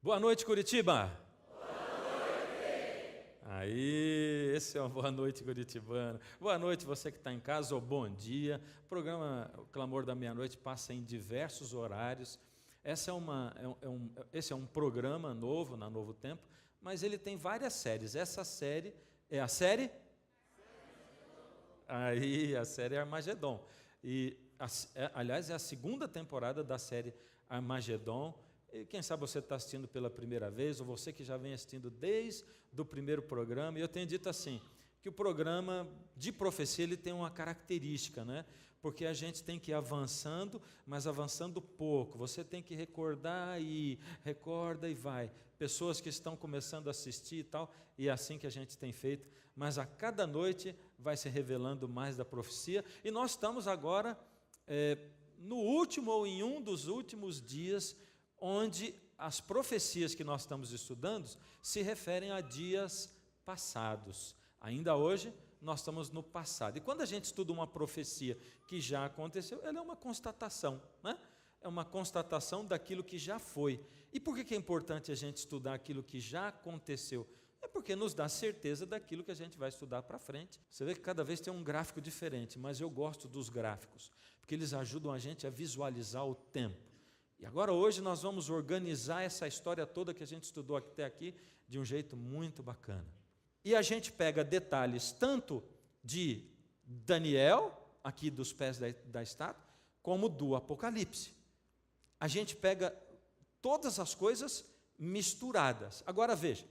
Boa noite, Curitiba! Boa noite! Aí, esse é uma boa noite curitibana. Boa noite, você que está em casa, ou bom dia. O programa O Clamor da Meia-Noite passa em diversos horários. Esse é um programa novo, na Novo Tempo, mas ele tem várias séries. Essa série é a série? Aí, a série Armagedon. Aliás, é a segunda temporada da série Armagedon. E quem sabe você está assistindo pela primeira vez, ou você que já vem assistindo desde o primeiro programa. E eu tenho dito assim, que o programa de profecia ele tem uma característica, né? Porque a gente tem que ir avançando, mas avançando pouco. Você tem que recordar e recorda e vai. Pessoas que estão começando a assistir e tal, e é assim que a gente tem feito. Mas a cada noite vai se revelando mais da profecia. E nós estamos agora no último ou em um dos últimos dias onde as profecias que nós estamos estudando se referem a dias passados. Ainda hoje, nós estamos no passado. E quando a gente estuda uma profecia que já aconteceu, ela é uma constatação, né? É uma constatação daquilo que já foi. E por que é importante a gente estudar aquilo que já aconteceu? É porque nos dá certeza daquilo que a gente vai estudar para frente. Você vê que cada vez tem um gráfico diferente, mas eu gosto dos gráficos, porque eles ajudam a gente a visualizar o tempo. E agora hoje nós vamos organizar essa história toda que a gente estudou até aqui de um jeito muito bacana. E a gente pega detalhes tanto de Daniel, aqui dos pés da estátua, como do Apocalipse. A gente pega todas as coisas misturadas. Agora veja,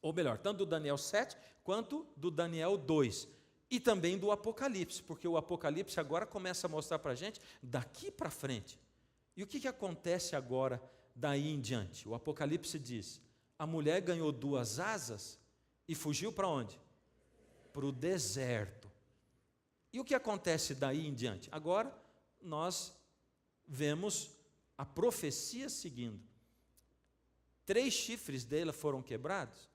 ou melhor, tanto do Daniel 7 quanto do Daniel 2. E também do Apocalipse, porque o Apocalipse agora começa a mostrar para a gente daqui para frente. E o que acontece agora daí em diante? O Apocalipse diz, a mulher ganhou 2 asas e fugiu para onde? Para o deserto. E o que acontece daí em diante? Agora nós vemos a profecia seguindo. 3 chifres dela foram quebrados,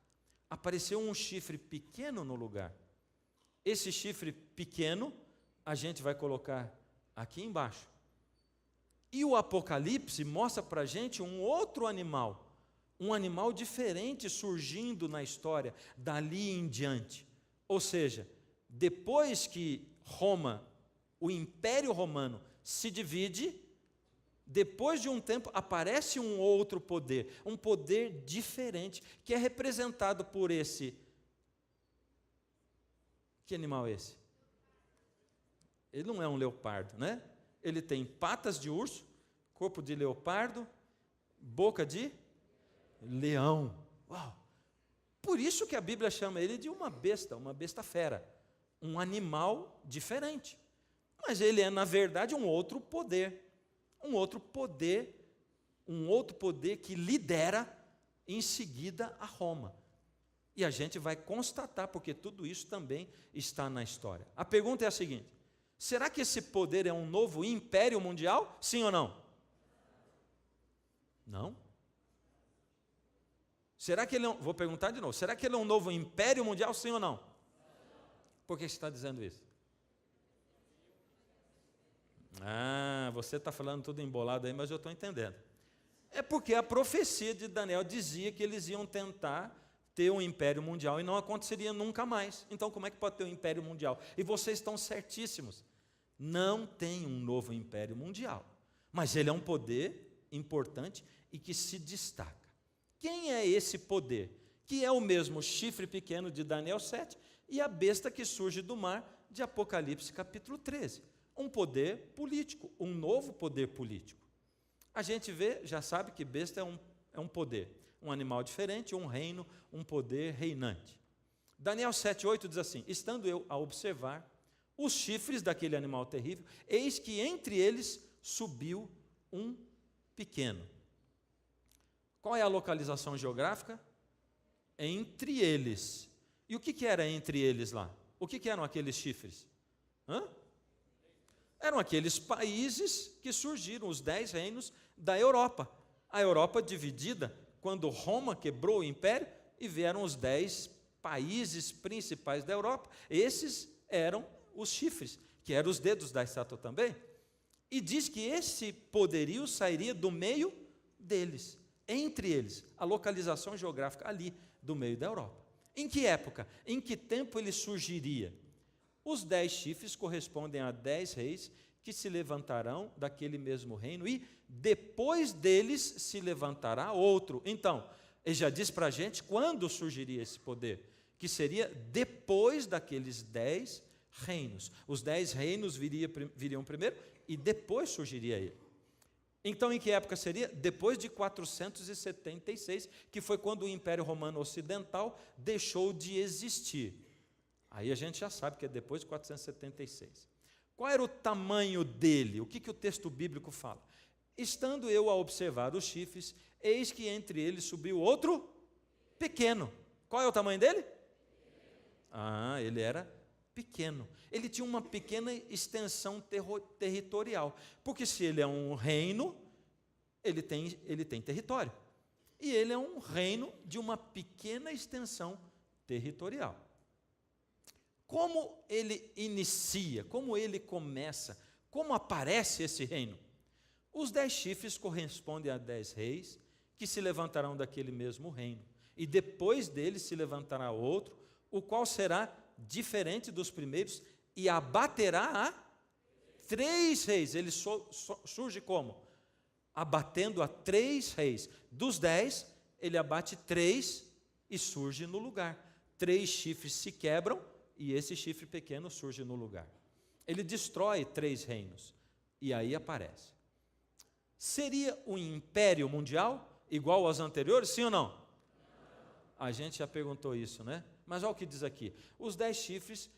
apareceu um chifre pequeno no lugar. Esse chifre pequeno a gente vai colocar aqui embaixo. E o Apocalipse mostra para a gente um outro animal, um animal diferente surgindo na história, dali em diante. Ou seja, depois que Roma, o Império Romano, se divide, depois de um tempo aparece um outro poder, um poder diferente, que é representado por esse... Que animal é esse? Ele não é um leopardo, né? Ele tem patas de urso, corpo de leopardo, boca de leão. Uau! Por isso que a Bíblia chama ele de uma besta fera, um animal diferente. Mas ele é, na verdade, um outro poder que lidera em seguida a Roma. E a gente vai constatar, porque tudo isso também está na história. A pergunta é a seguinte: será que esse poder é um novo império mundial? Sim ou não? Não? Será que ele vou perguntar de novo. Será que ele é um novo império mundial? Sim ou não? Por que você está dizendo isso? Você está falando tudo embolado aí, mas eu estou entendendo. É porque a profecia de Daniel dizia que eles iam tentar ter um império mundial e não aconteceria nunca mais. Então como é que pode ter um império mundial? E vocês estão certíssimos. Não tem um novo império mundial, mas ele é um poder importante e que se destaca. Quem é esse poder? Que é o mesmo chifre pequeno de Daniel 7 e a besta que surge do mar de Apocalipse capítulo 13. Um poder político, um novo poder político. A gente vê, já sabe que besta é um poder, um animal diferente, um reino, um poder reinante. Daniel 7:8 diz assim: estando eu a observar os chifres daquele animal terrível, eis que entre eles subiu um pequeno. Qual é a localização geográfica? Entre eles. E o que era entre eles lá? O que eram aqueles chifres? Eram aqueles países que surgiram, os 10 reinos da Europa. A Europa dividida, quando Roma quebrou o império, e vieram os 10 países principais da Europa. Esses eram os chifres, que eram os dedos da estátua também. E diz que esse poderio sairia do meio deles. entre eles, a localização geográfica ali do meio da Europa. Em que época? Em que tempo ele surgiria? Os 10 chifres correspondem a 10 reis que se levantarão daquele mesmo reino e depois deles se levantará outro. Então, ele já diz para a gente quando surgiria esse poder, que seria depois daqueles 10 reinos. Os 10 reinos viriam primeiro e depois surgiria ele. Então, em que época seria? Depois de 476, que foi quando o Império Romano Ocidental deixou de existir. Aí a gente já sabe que é depois de 476. Qual era o tamanho dele? O que o texto bíblico fala? Estando eu a observar os chifres, eis que entre eles subiu outro pequeno. Qual é o tamanho dele? Ele era pequeno. Ele tinha uma pequena extensão territorial. Porque se ele é um reino, ele tem território. E ele é um reino de uma pequena extensão territorial. Como ele inicia, como ele começa, como aparece esse reino? Os 10 chifres correspondem a 10 reis que se levantarão daquele mesmo reino. E depois deles se levantará outro, o qual será diferente dos primeiros e abaterá a 3 reis. Ele surge como? Abatendo a 3 reis. Dos 10, ele abate 3 e surge no lugar. 3 chifres se quebram e esse chifre pequeno surge no lugar. Ele destrói 3 reinos e aí aparece. Seria um império mundial igual aos anteriores, sim ou não? A gente já perguntou isso, né? Mas olha o que diz aqui. Os 10 chifres,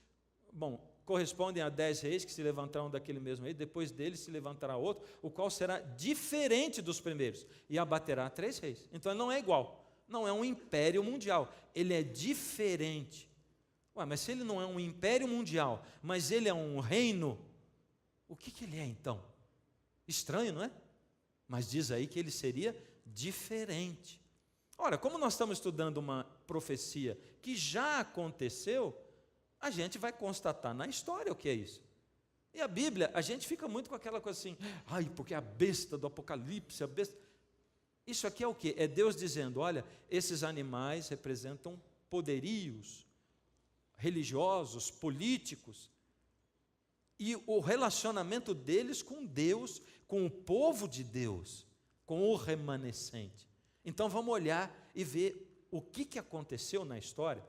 correspondem a 10 reis que se levantarão daquele mesmo rei, depois deles se levantará outro, o qual será diferente dos primeiros, e abaterá 3 reis. Então ele não é igual, não é um império mundial, ele é diferente. Mas se ele não é um império mundial, mas ele é um reino, o que ele é então? Estranho, não é? Mas diz aí que ele seria diferente. Ora, como nós estamos estudando uma profecia que já aconteceu, a gente vai constatar na história o que é isso. E a Bíblia, a gente fica muito com aquela coisa assim, porque a besta do Apocalipse, a besta... Isso aqui é o quê? É Deus dizendo, olha, esses animais representam poderios religiosos, políticos, e o relacionamento deles com Deus, com o povo de Deus, com o remanescente. Então vamos olhar e ver o que aconteceu na história.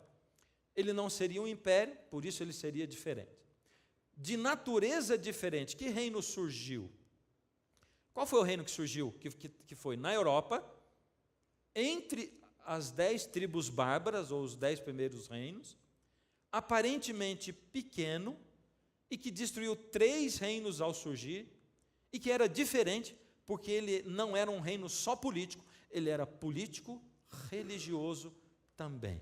Ele não seria um império, por isso ele seria diferente. De natureza diferente, que reino surgiu? Qual foi o reino que surgiu? Que foi na Europa, entre as 10 tribos bárbaras, ou os 10 primeiros reinos, aparentemente pequeno, e que destruiu 3 reinos ao surgir, e que era diferente, porque ele não era um reino só político, ele era político, religioso também.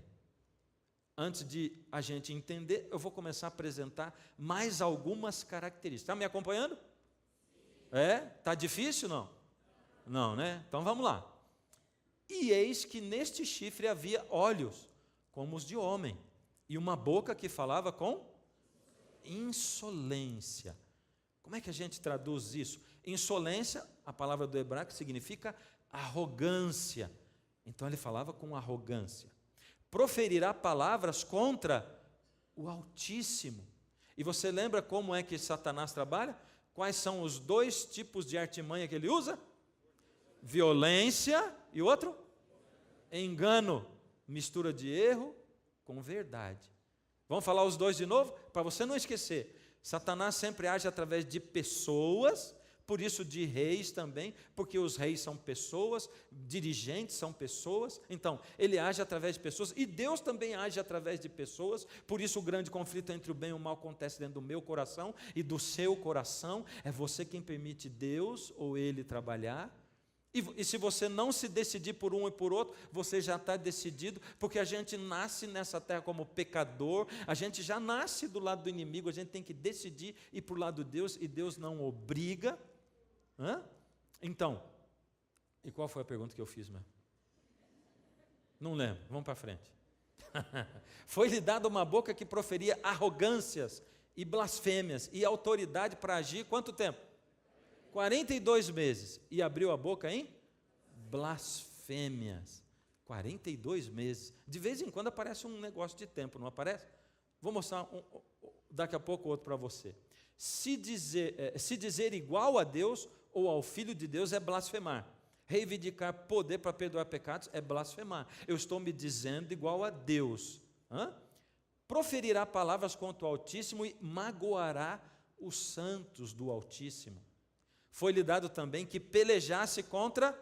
Antes de a gente entender, eu vou começar a apresentar mais algumas características. Está me acompanhando? Está difícil, não? Não, né? Então vamos lá. E eis que neste chifre havia olhos, como os de homem, e uma boca que falava com insolência. Como é que a gente traduz isso? Insolência, a palavra do hebraico significa arrogância. Então ele falava com arrogância. Proferirá palavras contra o Altíssimo. E você lembra como é que Satanás trabalha? Quais são os 2 tipos de artimanha que ele usa? Violência e outro? Engano. Mistura de erro com verdade. Vamos falar os 2 de novo? Para você não esquecer. Satanás sempre age através de pessoas, por isso de reis também, porque os reis são pessoas, dirigentes são pessoas, então ele age através de pessoas, e Deus também age através de pessoas, por isso o grande conflito entre o bem e o mal acontece dentro do meu coração e do seu coração. É você quem permite Deus ou ele trabalhar, e se você não se decidir por um e por outro, você já está decidido, porque a gente nasce nessa terra como pecador, a gente já nasce do lado do inimigo, a gente tem que decidir ir para o lado de Deus, e Deus não obriga. Então, e qual foi a pergunta que eu fiz mesmo? Não lembro, vamos para frente. Foi-lhe dada uma boca que proferia arrogâncias e blasfêmias, e autoridade para agir, quanto tempo? 42 meses, e abriu a boca em blasfêmia. blasfêmias. 42 meses. De vez em quando aparece um negócio de tempo, não aparece? Vou mostrar daqui a pouco outro para você. Se dizer igual a Deus ou ao Filho de Deus é blasfemar. Reivindicar poder para perdoar pecados é blasfemar. Eu estou me dizendo igual a Deus. Proferirá palavras contra o Altíssimo e magoará os santos do Altíssimo. Foi-lhe dado também que pelejasse contra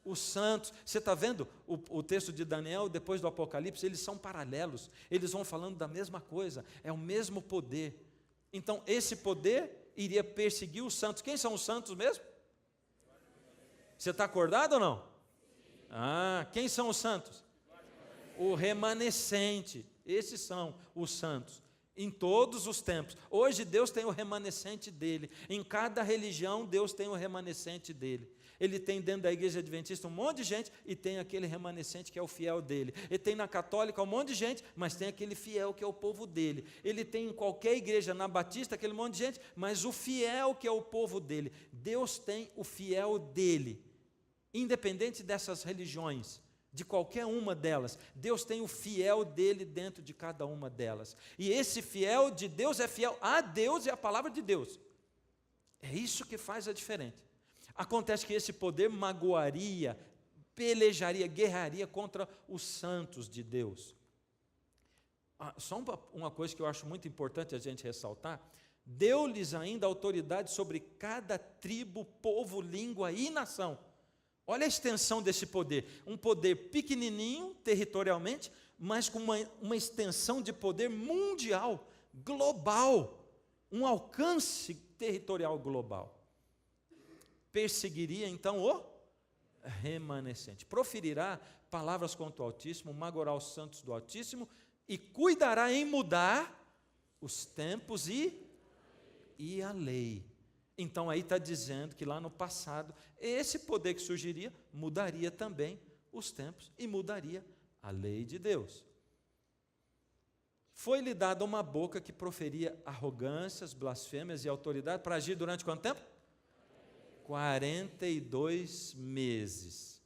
os santos. Você está vendo o texto de Daniel, depois do Apocalipse, eles são paralelos, eles vão falando da mesma coisa, é o mesmo poder. Então, esse poder iria perseguir os santos. Quem são os santos mesmo? Você está acordado ou não? Quem são os santos? O remanescente. Esses são os santos. Em todos os tempos. Hoje Deus tem o remanescente dele. Em cada religião Deus tem o remanescente dele. Ele tem dentro da igreja adventista um monte de gente e tem aquele remanescente que é o fiel dele. Ele tem na católica um monte de gente, mas tem aquele fiel que é o povo dele. Ele tem em qualquer igreja, na batista, aquele monte de gente, mas o fiel que é o povo dele. Deus tem o fiel dele. Independente dessas religiões, de qualquer uma delas, Deus tem o fiel dele dentro de cada uma delas. E esse fiel de Deus é fiel a Deus e à palavra de Deus. É isso que faz a diferença. Acontece que esse poder magoaria, pelejaria, guerraria contra os santos de Deus. Só uma coisa que eu acho muito importante a gente ressaltar: deu-lhes ainda autoridade sobre cada tribo, povo, língua e nação. Olha a extensão desse poder, um poder pequenininho territorialmente, mas com uma extensão de poder mundial, global, um alcance territorial global. Perseguiria então o remanescente, proferirá palavras contra o Altíssimo, magoará os santos do Altíssimo e cuidará em mudar os tempos e a lei. Então aí está dizendo que lá no passado, esse poder que surgiria, mudaria também os tempos e mudaria a lei de Deus. Foi-lhe dada uma boca que proferia arrogâncias, blasfêmias e autoridade para agir durante quanto tempo? 42 meses.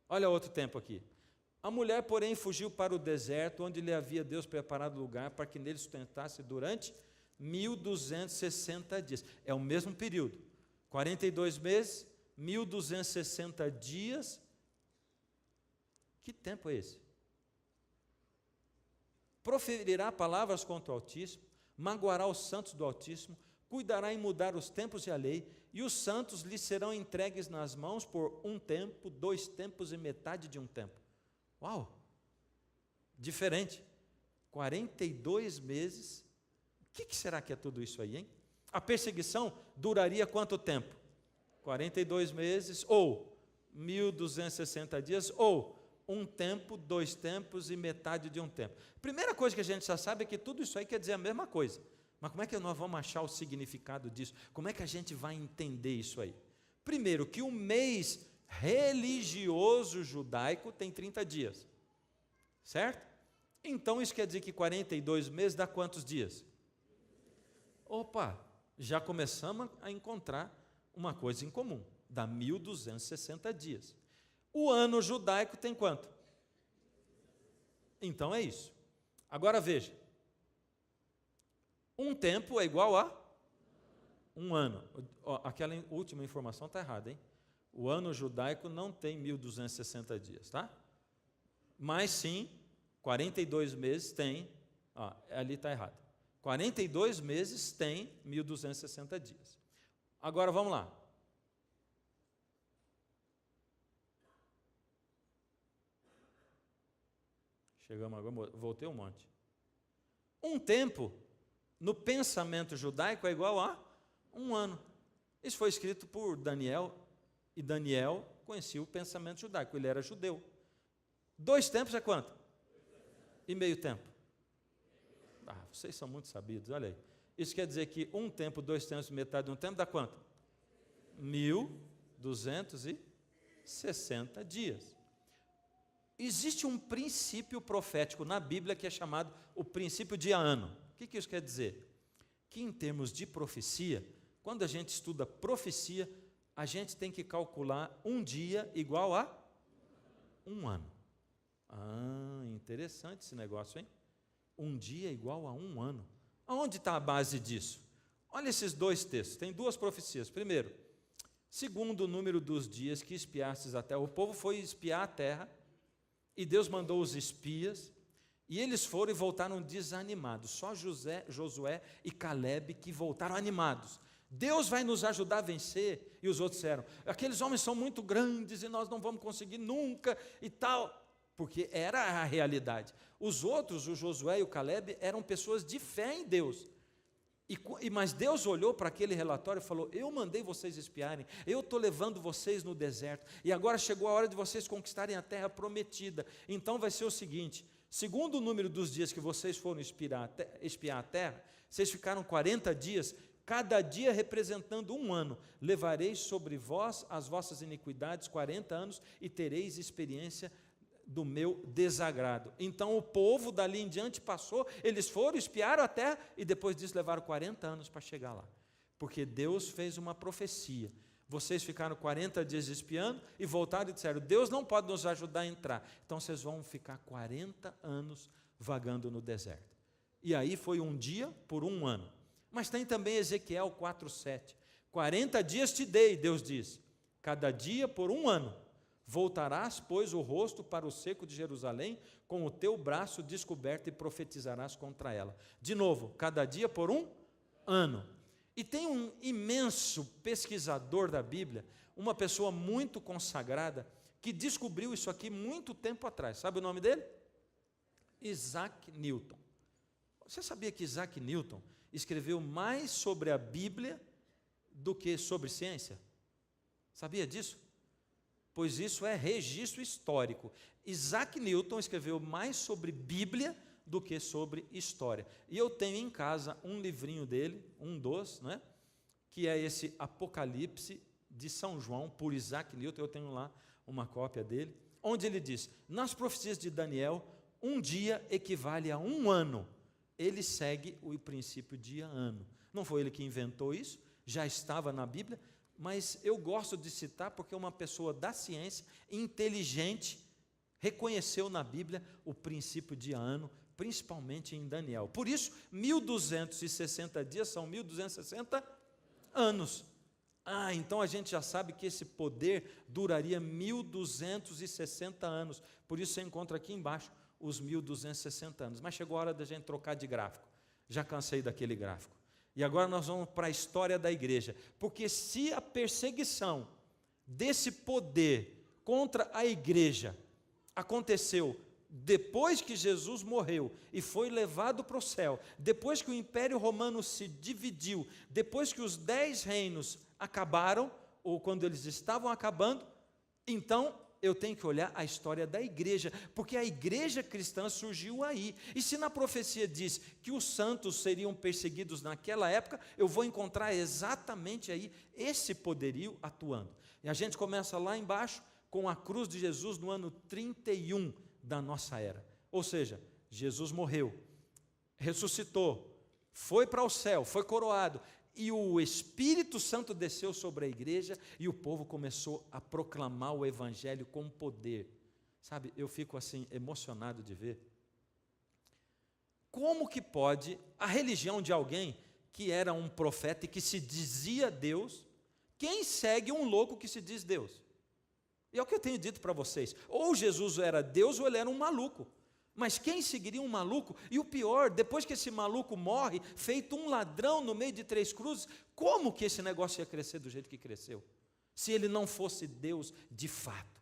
Olha outro tempo aqui. A mulher, porém, fugiu para o deserto, onde lhe havia Deus preparado lugar para que nele sustentasse durante 1260 dias. É o mesmo período. 42 meses, 1260 dias. Que tempo é esse? Proferirá palavras contra o Altíssimo, magoará os santos do Altíssimo, cuidará em mudar os tempos e a lei, e os santos lhe serão entregues nas mãos por 1 tempo, 2 tempos e metade de 1 tempo. Uau! Diferente. 42 meses. O que será que é tudo isso aí, hein? A perseguição duraria quanto tempo? 42 meses, ou 1260 dias, ou 1 tempo, 2 tempos e metade de 1 tempo. Primeira coisa que a gente já sabe é que tudo isso aí quer dizer a mesma coisa. Mas como é que nós vamos achar o significado disso? Como é que a gente vai entender isso aí? Primeiro, que o mês religioso judaico tem 30 dias. Certo? Então isso quer dizer que 42 meses dá quantos dias? Opa, já começamos a encontrar uma coisa em comum. Dá 1260 dias. O ano judaico tem quanto? Então é isso. Agora veja. 1 tempo é igual a 1 ano. Aquela última informação está errada, hein? O ano judaico não tem 1260 dias, tá? Mas sim, 42 meses tem, ali está errado. 42 meses tem 1260 dias. Agora vamos lá. Chegamos agora, voltei um monte. 1 tempo, no pensamento judaico, é igual a 1 ano. Isso foi escrito por Daniel, e Daniel conhecia o pensamento judaico, ele era judeu. 2 tempos é quanto? E meio tempo? Vocês são muito sabidos, olha aí. Isso quer dizer que 1 tempo, 2 tempos, metade de 1 tempo dá quanto? 1260 dias. Existe um princípio profético na Bíblia que é chamado o princípio de ano. O que isso quer dizer? Que em termos de profecia, quando a gente estuda profecia, a gente tem que calcular um dia igual a um ano. Interessante esse negócio, hein? Um dia igual a um ano. Aonde está a base disso? Olha esses dois textos, tem duas profecias. Primeiro, segundo o número dos dias que espiastes a terra. O povo foi espiar a terra, e Deus mandou os espias, e eles foram e voltaram desanimados. Só Josué e Caleb que voltaram animados. Deus vai nos ajudar a vencer. E os outros disseram, aqueles homens são muito grandes e nós não vamos conseguir nunca e tal. Porque era a realidade. Os outros, o Josué e o Caleb, eram pessoas de fé em Deus. Mas Deus olhou para aquele relatório e falou, eu mandei vocês espiarem, eu estou levando vocês no deserto, e agora chegou a hora de vocês conquistarem a terra prometida. Então vai ser o seguinte, segundo o número dos dias que vocês foram espiar a terra, vocês ficaram 40 dias, cada dia representando um ano. Levareis sobre vós as vossas iniquidades 40 anos, e tereis experiência do meu desagrado. Então o povo dali em diante passou, eles foram, espiaram a terra, e depois disso levaram 40 anos para chegar lá, porque Deus fez uma profecia. Vocês ficaram 40 dias espiando, e voltaram e disseram, Deus não pode nos ajudar a entrar, então vocês vão ficar 40 anos vagando no deserto. E aí foi um dia por um ano. Mas tem também Ezequiel 4:7, 40 dias te dei, Deus diz, cada dia por um ano. Voltarás, pois, o rosto para o seco de Jerusalém, com o teu braço descoberto, e profetizarás contra ela. De novo, cada dia por um ano. E tem um imenso pesquisador da Bíblia, uma pessoa muito consagrada, que descobriu isso aqui muito tempo atrás. Sabe o nome dele? Isaac Newton. Você sabia que Isaac Newton escreveu mais sobre a Bíblia do que sobre ciência? Sabia disso? Pois isso é registro histórico. Isaac Newton escreveu mais sobre Bíblia do que sobre história. E eu tenho em casa um livrinho dele, um dos, né, que é esse Apocalipse de São João, por Isaac Newton. Eu tenho lá uma cópia dele, onde ele diz, nas profecias de Daniel, um dia equivale a um ano. Ele segue o princípio dia-ano. Não foi ele que inventou isso, já estava na Bíblia, mas eu gosto de citar porque uma pessoa da ciência, inteligente, reconheceu na Bíblia o princípio dia-ano, principalmente em Daniel. Por isso, 1260 dias são 1260 anos. Então a gente já sabe que esse poder duraria 1260 anos. Por isso você encontra aqui embaixo os 1260 anos. Mas chegou a hora da gente trocar de gráfico. Já cansei daquele gráfico. E agora nós vamos para a história da igreja, porque se a perseguição desse poder contra a igreja aconteceu depois que Jesus morreu e foi levado para o céu, depois que o Império Romano se dividiu, depois que os 10 reinos acabaram, ou quando eles estavam acabando, então eu tenho que olhar a história da igreja, porque a igreja cristã surgiu aí. E se na profecia diz que os santos seriam perseguidos naquela época, eu vou encontrar exatamente aí esse poderio atuando. E a gente começa lá embaixo com a cruz de Jesus no ano 31 da nossa era. Ou seja, Jesus morreu, ressuscitou, foi para o céu, foi coroado, e o Espírito Santo desceu sobre a igreja, e o povo começou a proclamar o Evangelho com poder. Sabe, eu fico assim emocionado de ver. Como que pode a religião de alguém que era um profeta e que se dizia Deus, quem segue um louco que se diz Deus? E é o que eu tenho dito para vocês, ou Jesus era Deus ou ele era um maluco. Mas quem seguiria um maluco? E o pior, depois que esse maluco morre, feito um ladrão no meio de 3 cruzes, como que esse negócio ia crescer do jeito que cresceu? Se ele não fosse Deus de fato.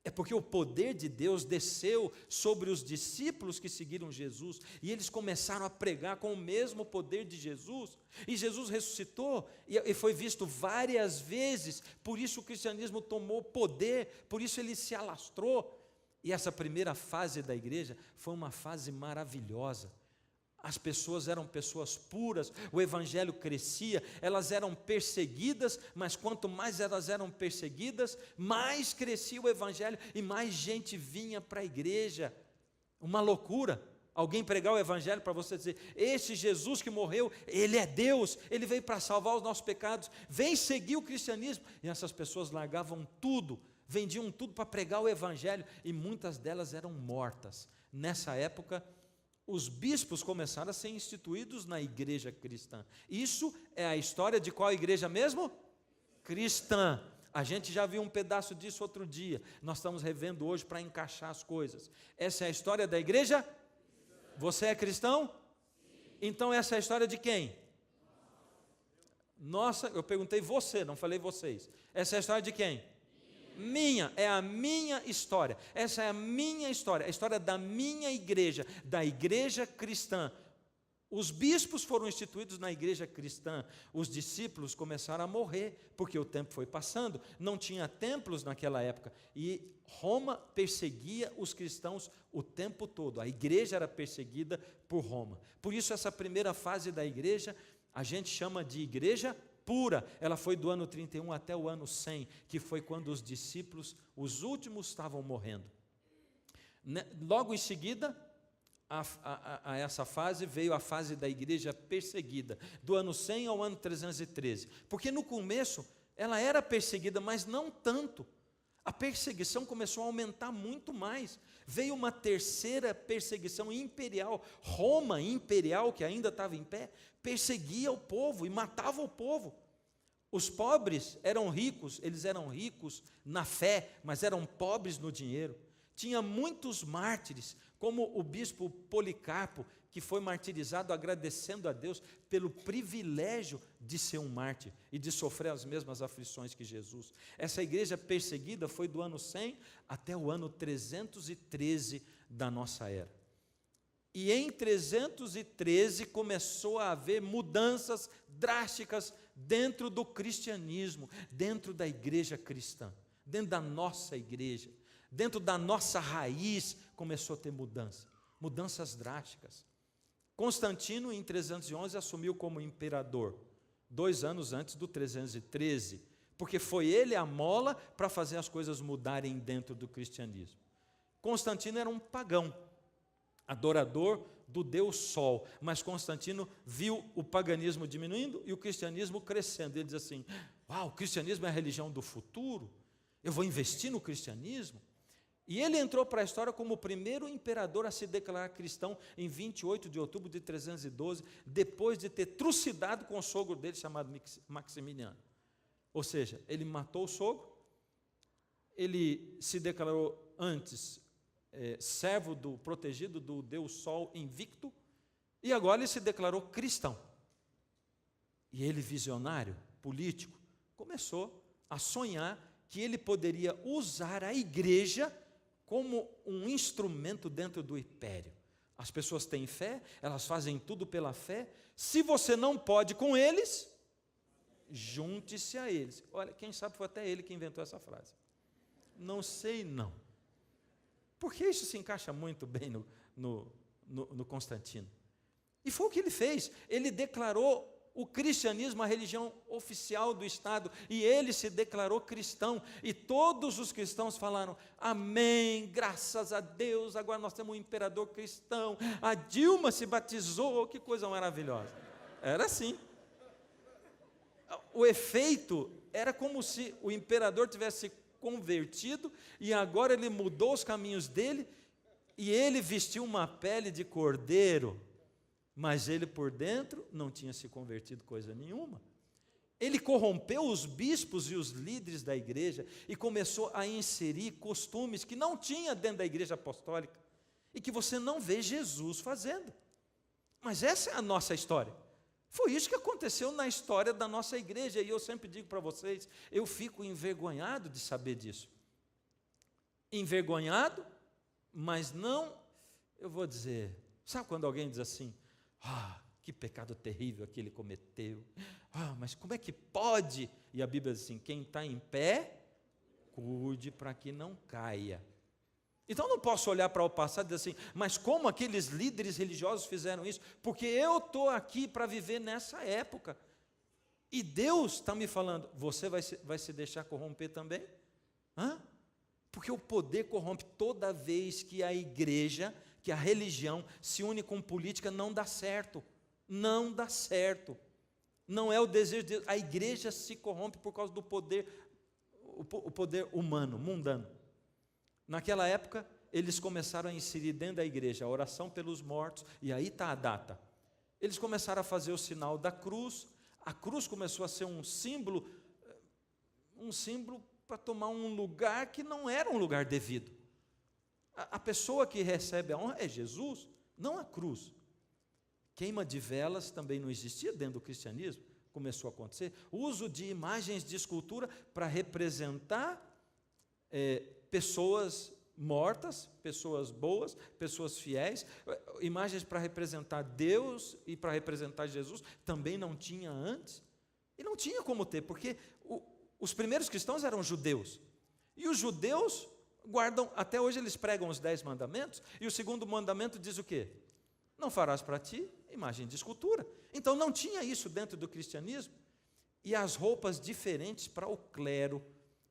É porque o poder de Deus desceu sobre os discípulos que seguiram Jesus, e eles começaram a pregar com o mesmo poder de Jesus, e Jesus ressuscitou, e foi visto várias vezes, por isso o cristianismo tomou poder, por isso ele se alastrou. E essa primeira fase da igreja foi uma fase maravilhosa. As pessoas eram pessoas puras, o evangelho crescia, elas eram perseguidas, mas quanto mais elas eram perseguidas, mais crescia o evangelho e mais gente vinha para a igreja. Uma loucura. Alguém pregar o evangelho para você dizer, esse Jesus que morreu, ele é Deus, ele veio para salvar os nossos pecados, vem seguir o cristianismo. E essas pessoas largavam tudo, vendiam tudo para pregar o evangelho, e muitas delas eram mortas. Nessa época, os bispos começaram a ser instituídos na igreja cristã. Isso é a história de qual igreja mesmo? Cristã. A gente já viu um pedaço disso outro dia. Nós estamos revendo hoje para encaixar as coisas. Essa é a história da igreja? Você é cristão? Então essa é a história de quem? Nossa, eu perguntei você, não falei vocês. Essa é a história de quem? Minha, é a minha história. Essa é a minha história, a história da minha igreja, da igreja cristã. Os bispos foram instituídos na igreja cristã, os discípulos começaram a morrer, porque o tempo foi passando, não tinha templos naquela época, e Roma perseguia os cristãos o tempo todo, a igreja era perseguida por Roma. Por isso essa primeira fase da igreja, a gente chama de igreja pura, ela foi do ano 31 até o ano 100, que foi quando os discípulos, os últimos, estavam morrendo. Logo em seguida, a essa fase veio a fase da igreja perseguida, do ano 100 ao ano 313, porque no começo ela era perseguida, mas não tanto. A perseguição começou a aumentar muito mais. Veio uma terceira perseguição imperial. Roma imperial, que ainda estava em pé, perseguia o povo e matava o povo. Os pobres eram ricos, eles eram ricos na fé, mas eram pobres no dinheiro. Tinha muitos mártires, como o bispo Policarpo, que foi martirizado agradecendo a Deus pelo privilégio de ser um mártir e de sofrer as mesmas aflições que Jesus. Essa igreja perseguida foi do ano 100 até o ano 313 da nossa era. E em 313 começou a haver mudanças drásticas dentro do cristianismo, dentro da igreja cristã, dentro da nossa igreja. Dentro da nossa raiz começou a ter mudanças drásticas. Constantino, em 311, assumiu como imperador, 2 anos antes do 313, porque foi ele a mola para fazer as coisas mudarem dentro do cristianismo. Constantino era um pagão, adorador do Deus Sol, mas Constantino viu o paganismo diminuindo e o cristianismo crescendo. Ele diz assim: uau, o cristianismo é a religião do futuro, eu vou investir no cristianismo. E ele entrou para a história como o primeiro imperador a se declarar cristão em 28 de outubro de 312, depois de ter trucidado com o sogro dele, chamado Maximiliano. Ou seja, ele matou o sogro, ele se declarou antes servo protegido do Deus Sol invicto, e agora ele se declarou cristão. E ele, visionário, político, começou a sonhar que ele poderia usar a igreja como um instrumento dentro do império. As pessoas têm fé, elas fazem tudo pela fé. Se você não pode com eles, junte-se a eles. Olha, quem sabe foi até ele que inventou essa frase. Não sei não. Porque isso se encaixa muito bem no Constantino. E foi o que ele fez. Ele declarou o cristianismo a religião oficial do Estado, e ele se declarou cristão, e todos os cristãos falaram: amém, graças a Deus, agora nós temos um imperador cristão, a Dilma se batizou, que coisa maravilhosa. Era assim. O efeito era como se o imperador tivesse convertido, e agora ele mudou os caminhos dele, e ele vestiu uma pele de cordeiro, mas ele por dentro não tinha se convertido coisa nenhuma. Ele corrompeu os bispos e os líderes da igreja e começou a inserir costumes que não tinha dentro da igreja apostólica e que você não vê Jesus fazendo. Mas essa é a nossa história. Foi isso que aconteceu na história da nossa igreja, e eu sempre digo para vocês, eu fico envergonhado de saber disso. Envergonhado, mas não, eu vou dizer, sabe quando alguém diz assim: que pecado terrível que ele cometeu. Mas como é que pode? E a Bíblia diz assim: quem está em pé, cuide para que não caia. Então não posso olhar para o passado e dizer assim: mas como aqueles líderes religiosos fizeram isso? Porque eu estou aqui para viver nessa época. E Deus está me falando: você vai se deixar corromper também? Porque o poder corrompe. Toda vez que a igreja, que a religião se une com política, não dá certo. Não dá certo. Não é o desejo de Deus. A igreja se corrompe por causa do poder. o poder humano, mundano. Naquela época, eles começaram a inserir dentro da igreja a oração pelos mortos, e aí está a data. Eles começaram a fazer o sinal da cruz, a cruz começou a ser um símbolo para tomar um lugar que não era um lugar devido. A pessoa que recebe a honra é Jesus, não a cruz. Queima de velas também não existia dentro do cristianismo, começou a acontecer. O uso de imagens de escultura para representar pessoas mortas, pessoas boas, pessoas fiéis, imagens para representar Deus e para representar Jesus, também não tinha antes, e não tinha como ter, porque os primeiros cristãos eram judeus, e os judeus guardam, até hoje eles pregam os 10 mandamentos, e o segundo mandamento diz o quê? Não farás para ti imagem de escultura. Então não tinha isso dentro do cristianismo, e as roupas diferentes para o clero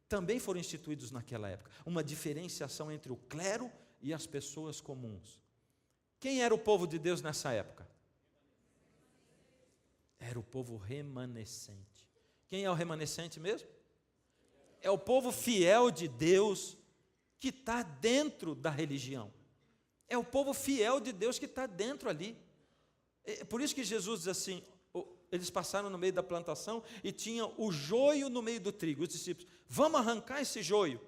também foram instituídos naquela época, uma diferenciação entre o clero e as pessoas comuns. Quem era o povo de Deus nessa época? Era o povo remanescente. Quem é o remanescente mesmo? É o povo fiel de Deus que está dentro da religião. É o povo fiel de Deus que está dentro ali. É por isso que Jesus diz assim, eles passaram no meio da plantação e tinha o joio no meio do trigo. Os discípulos, vamos arrancar esse joio?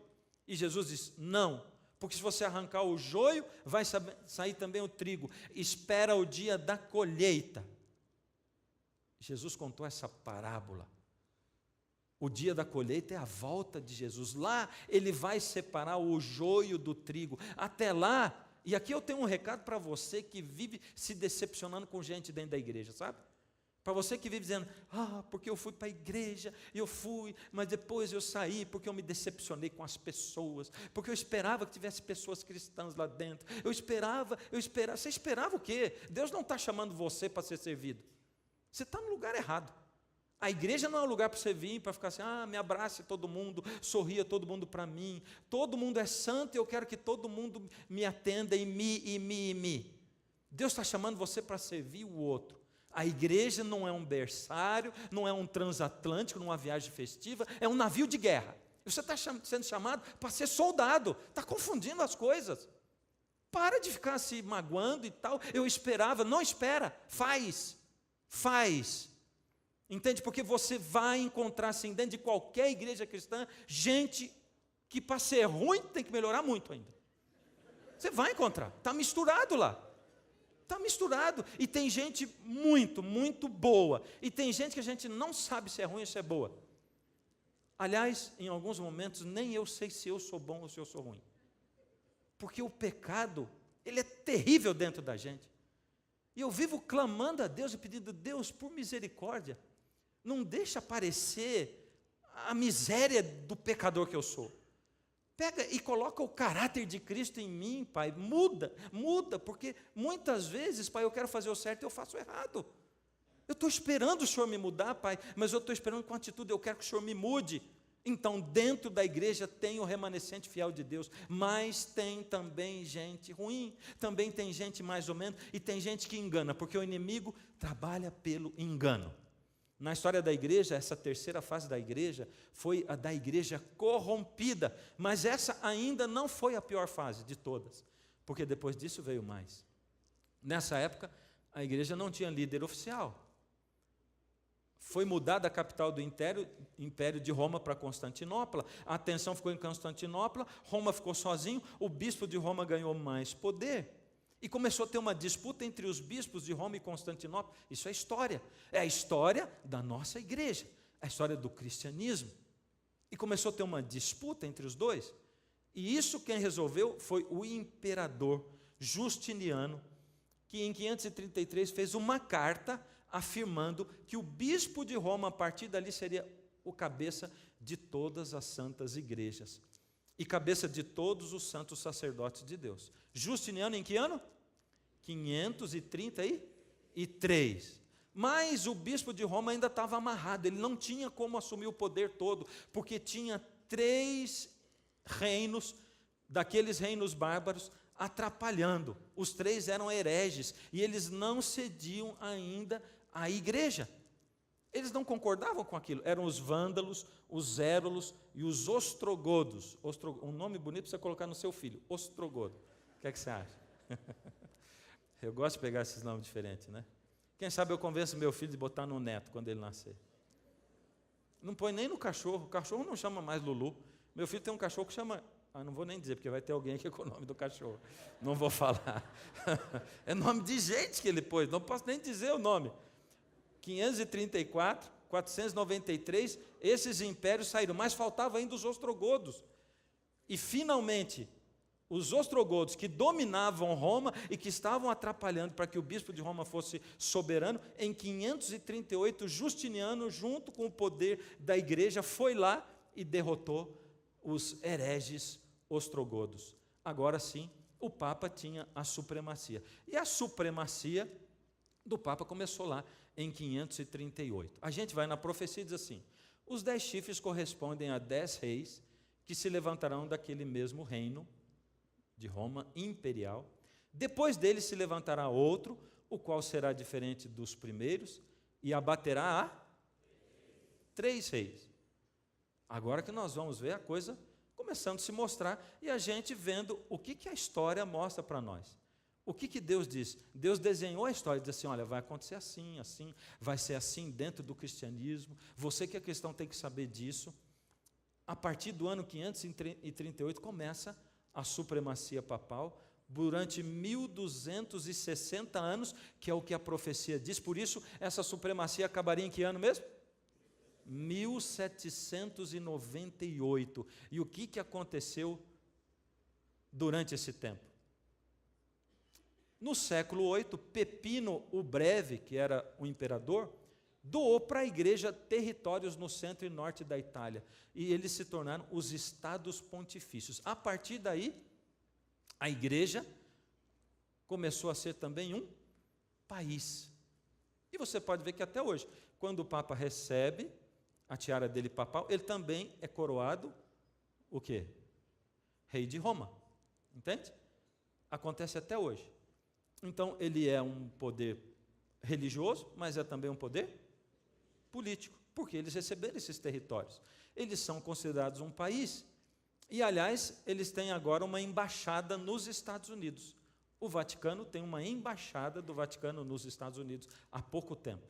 E Jesus diz, não, porque se você arrancar o joio, vai sair também o trigo. Espera o dia da colheita. Jesus contou essa parábola. O dia da colheita é a volta de Jesus. Lá ele vai separar o joio do trigo. Até lá, e aqui eu tenho um recado para você que vive se decepcionando com gente dentro da igreja, sabe? Para você que vive dizendo, porque eu fui para a igreja, mas depois eu saí porque eu me decepcionei com as pessoas, porque eu esperava que tivesse pessoas cristãs lá dentro, eu esperava, você esperava o quê? Deus não está chamando você para ser servido, você está no lugar errado. A igreja não é um lugar para você vir, para ficar assim, me abrace todo mundo, sorria todo mundo para mim, todo mundo é santo e eu quero que todo mundo me atenda e me. Deus está chamando você para servir o outro. A igreja não é um berçário, não é um transatlântico, não é uma viagem festiva, é um navio de guerra. Você está sendo chamado para ser soldado, está confundindo as coisas. Para de ficar se magoando e tal. Eu esperava, não espera, faz. Entende? Porque você vai encontrar, assim, dentro de qualquer igreja cristã, gente que para ser ruim tem que melhorar muito ainda. Você vai encontrar, está misturado lá. Está misturado, e tem gente muito, muito boa, e tem gente que a gente não sabe se é ruim ou se é boa. Aliás, em alguns momentos, nem eu sei se eu sou bom ou se eu sou ruim, porque o pecado, ele é terrível dentro da gente, e eu vivo clamando a Deus e pedindo, Deus, por misericórdia, não deixa aparecer a miséria do pecador que eu sou. Pega e coloca o caráter de Cristo em mim, Pai, muda, porque muitas vezes, Pai, eu quero fazer o certo e eu faço o errado. Eu estou esperando o Senhor me mudar, Pai, mas eu estou esperando com atitude, eu quero que o Senhor me mude. Então, dentro da igreja tem o remanescente fiel de Deus, mas tem também gente ruim, também tem gente mais ou menos, e tem gente que engana, porque o inimigo trabalha pelo engano. Na história da igreja, essa terceira fase da igreja foi a da igreja corrompida, mas essa ainda não foi a pior fase de todas, porque depois disso veio mais. Nessa época, a igreja não tinha líder oficial. Foi mudada a capital do Império de Roma para Constantinopla, a atenção ficou em Constantinopla, Roma ficou sozinho, o bispo de Roma ganhou mais poder. E começou a ter uma disputa entre os bispos de Roma e Constantinopla. Isso é a história da nossa igreja, a história do cristianismo. E começou a ter uma disputa entre os dois. E isso quem resolveu foi o imperador Justiniano, que em 533 fez uma carta afirmando que o bispo de Roma, a partir dali, seria o cabeça de todas as santas igrejas e cabeça de todos os santos sacerdotes de Deus. Justiniano em que ano? 533. Mas o bispo de Roma ainda estava amarrado, ele não tinha como assumir o poder todo, porque tinha 3 reinos, daqueles reinos bárbaros, atrapalhando. Os 3 eram hereges, e eles não cediam ainda à igreja. Eles não concordavam com aquilo. Eram os vândalos, os érulos e os ostrogodos. Um nome bonito para você colocar no seu filho, ostrogodo. O que é que você acha? Eu gosto de pegar esses nomes diferentes, né? Quem sabe eu convenço meu filho de botar no neto quando ele nascer. Não põe nem no cachorro. O cachorro não chama mais Lulu. Meu filho tem um cachorro que chama... não vou nem dizer, porque vai ter alguém aqui com o nome do cachorro. Não vou falar. É nome de gente que ele pôs. Não posso nem dizer o nome. 534, 493, esses impérios saíram. Mas faltava ainda os ostrogodos. E, finalmente, os ostrogodos que dominavam Roma e que estavam atrapalhando para que o bispo de Roma fosse soberano, em 538, Justiniano, junto com o poder da igreja, foi lá e derrotou os hereges ostrogodos. Agora sim, o Papa tinha a supremacia. E a supremacia do Papa começou lá em 538. A gente vai na profecia e diz assim: os 10 chifres correspondem a 10 reis que se levantarão daquele mesmo reino de Roma imperial. Depois dele se levantará outro, o qual será diferente dos primeiros, e abaterá a 3 reis. Agora que nós vamos ver a coisa começando a se mostrar, e a gente vendo o que a história mostra para nós. O que Deus diz? Deus desenhou a história, diz assim: olha, vai acontecer assim, assim, vai ser assim dentro do cristianismo. Você que é cristão tem que saber disso. A partir do ano 538 começa a supremacia papal, durante 1260 anos, que é o que a profecia diz. Por isso, essa supremacia acabaria em que ano mesmo? 1798. E o que aconteceu durante esse tempo? No século VIII, Pepino o Breve, que era o imperador, doou para a igreja territórios no centro e norte da Itália, e eles se tornaram os estados pontifícios. A partir daí, a igreja começou a ser também um país. E você pode ver que até hoje, quando o Papa recebe a tiara dele papal, ele também é coroado o quê? Rei de Roma. Entende? Acontece até hoje. Então, ele é um poder religioso, mas é também um poder político, porque eles receberam esses territórios. Eles são considerados um país. E, aliás, eles têm agora uma embaixada nos Estados Unidos. O Vaticano tem uma embaixada do Vaticano nos Estados Unidos há pouco tempo.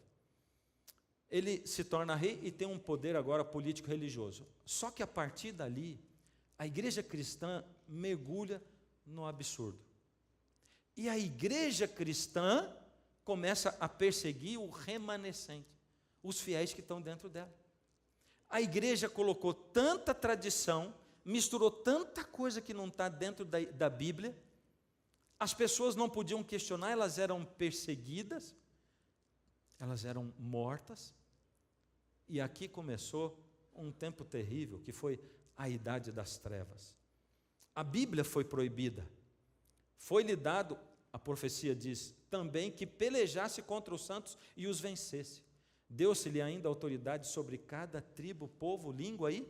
Ele se torna rei e tem um poder agora político-religioso. Só que, a partir dali, a igreja cristã mergulha no absurdo. E a igreja cristã começa a perseguir o remanescente, os fiéis que estão dentro dela. A igreja colocou tanta tradição, misturou tanta coisa que não está dentro da Bíblia, as pessoas não podiam questionar, elas eram perseguidas, elas eram mortas, e aqui começou um tempo terrível, que foi a Idade das Trevas. A Bíblia foi proibida. Foi-lhe dado, a profecia diz, também que pelejasse contra os santos e os vencesse. Deu-se-lhe ainda autoridade sobre cada tribo, povo, língua e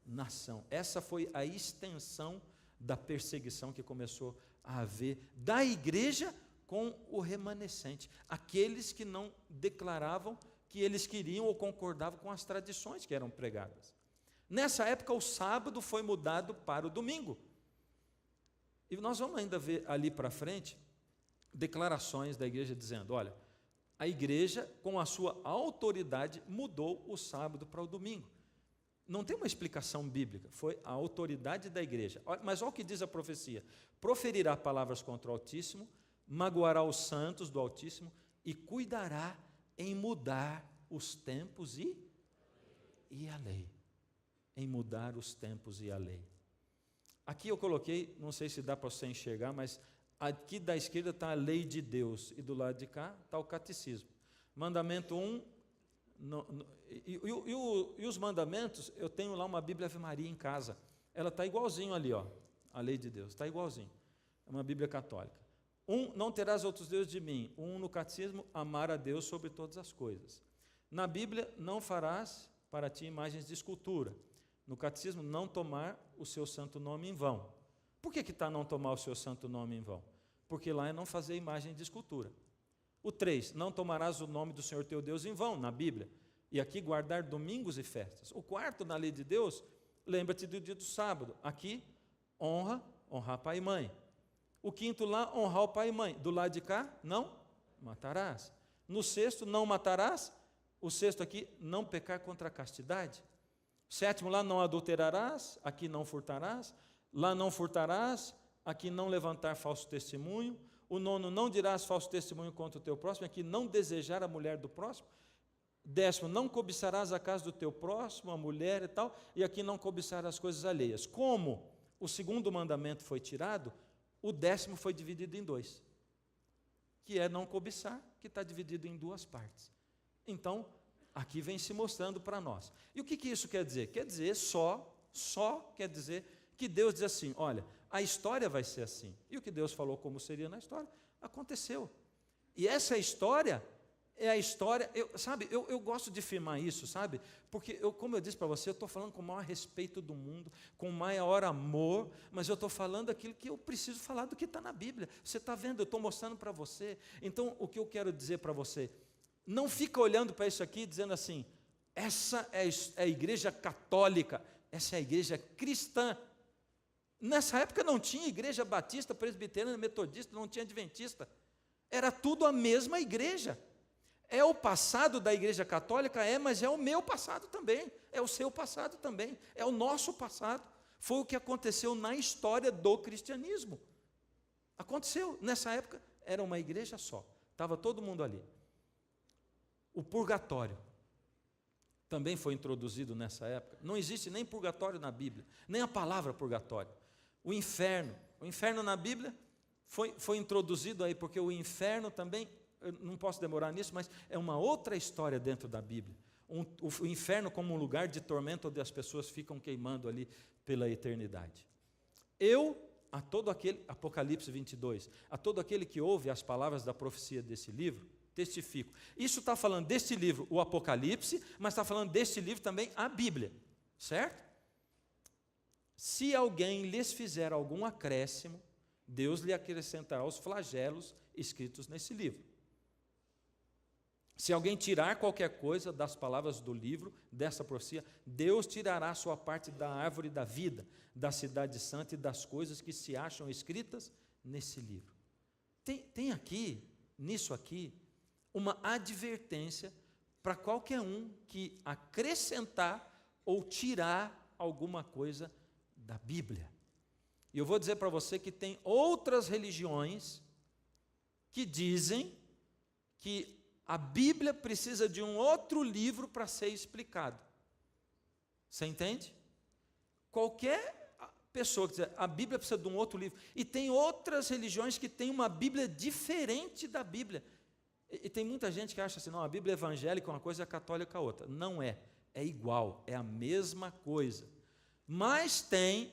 nação. Essa foi a extensão da perseguição que começou a haver da igreja com o remanescente. Aqueles que não declaravam que eles queriam ou concordavam com as tradições que eram pregadas. Nessa época, o sábado foi mudado para o domingo. E nós vamos ainda ver ali para frente declarações da igreja dizendo: olha, a igreja, com a sua autoridade, mudou o sábado para o domingo. Não tem uma explicação bíblica, foi a autoridade da igreja. Mas olha o que diz a profecia: proferirá palavras contra o Altíssimo, magoará os santos do Altíssimo e cuidará em mudar os tempos e a lei. Em mudar os tempos e a lei. Aqui eu coloquei, não sei se dá para você enxergar, mas aqui da esquerda está a lei de Deus e do lado de cá está o catecismo. Mandamento 1, e os mandamentos, eu tenho lá uma Bíblia Ave Maria em casa. Ela está igualzinho ali, ó, a lei de Deus, está igualzinho. É uma Bíblia católica. 1, não terás outros deuses de mim. 1, no catecismo, amar a Deus sobre todas as coisas. Na Bíblia, não farás para ti imagens de escultura. No catecismo, não tomar o seu santo nome em vão. Por que está não tomar o seu santo nome em vão? Porque lá é não fazer imagem de escultura. O 3, não tomarás o nome do Senhor teu Deus em vão, na Bíblia. E aqui, guardar domingos e festas. O quarto, na lei de Deus, lembra-te do dia do sábado. Aqui, honrar pai e mãe. O quinto lá, honrar o pai e mãe. Do lado de cá, não matarás. No sexto, não matarás. O sexto aqui, não pecar contra a castidade. O sétimo lá, não adulterarás. Aqui, não furtarás. Lá, não furtarás. Aqui, não levantar falso testemunho. O nono, não dirás falso testemunho contra o teu próximo. Aqui, não desejar a mulher do próximo. Décimo, não cobiçarás a casa do teu próximo, a mulher e tal. E aqui, não cobiçar as coisas alheias. Como o segundo mandamento foi tirado, o décimo foi dividido em dois, que é não cobiçar, que está dividido em duas partes. Então, aqui vem se mostrando para nós. E o que isso quer dizer? Quer dizer só quer dizer que Deus diz assim, olha, a história vai ser assim. E o que Deus falou como seria na história, aconteceu. E essa história é a história, eu gosto de firmar isso, sabe? Porque, como eu disse para você, eu estou falando com o maior respeito do mundo, com o maior amor, mas eu estou falando aquilo que eu preciso falar do que está na Bíblia. Você está vendo, eu estou mostrando para você. Então, o que eu quero dizer para você, não fica olhando para isso aqui dizendo assim, essa é a igreja católica, essa é a igreja cristã. Nessa época não tinha igreja batista, presbiteriana, metodista, não tinha adventista. Era tudo a mesma igreja. É o passado da igreja católica? Mas é o meu passado também, é o seu passado também, é o nosso passado. Foi o que aconteceu na história do cristianismo. Aconteceu, nessa época era uma igreja só, estava todo mundo ali. O purgatório também foi introduzido nessa época. Não existe nem purgatório na Bíblia, nem a palavra purgatório. O inferno na Bíblia foi introduzido aí, porque o inferno também, eu não posso demorar nisso, mas é uma outra história dentro da Bíblia. O inferno como um lugar de tormento onde as pessoas ficam queimando ali pela eternidade. A todo aquele, Apocalipse 22, a todo aquele que ouve as palavras da profecia desse livro, testifico. Isso está falando deste livro, o Apocalipse, mas está falando deste livro também, a Bíblia, certo? Se alguém lhes fizer algum acréscimo, Deus lhe acrescentará os flagelos escritos nesse livro. Se alguém tirar qualquer coisa das palavras do livro, dessa profecia, Deus tirará a sua parte da árvore da vida, da cidade santa e das coisas que se acham escritas nesse livro. Tem aqui, nisso aqui, uma advertência para qualquer um que acrescentar ou tirar alguma coisa da Bíblia. E eu vou dizer para você que tem outras religiões que dizem que a Bíblia precisa de um outro livro para ser explicado. Você entende? Qualquer pessoa que dizer, a Bíblia precisa de um outro livro. E tem outras religiões que têm uma Bíblia diferente da Bíblia. E tem muita gente que acha assim, não, a Bíblia evangélica é uma coisa e a católica é outra. Não é. É igual, é a mesma coisa. Mas tem,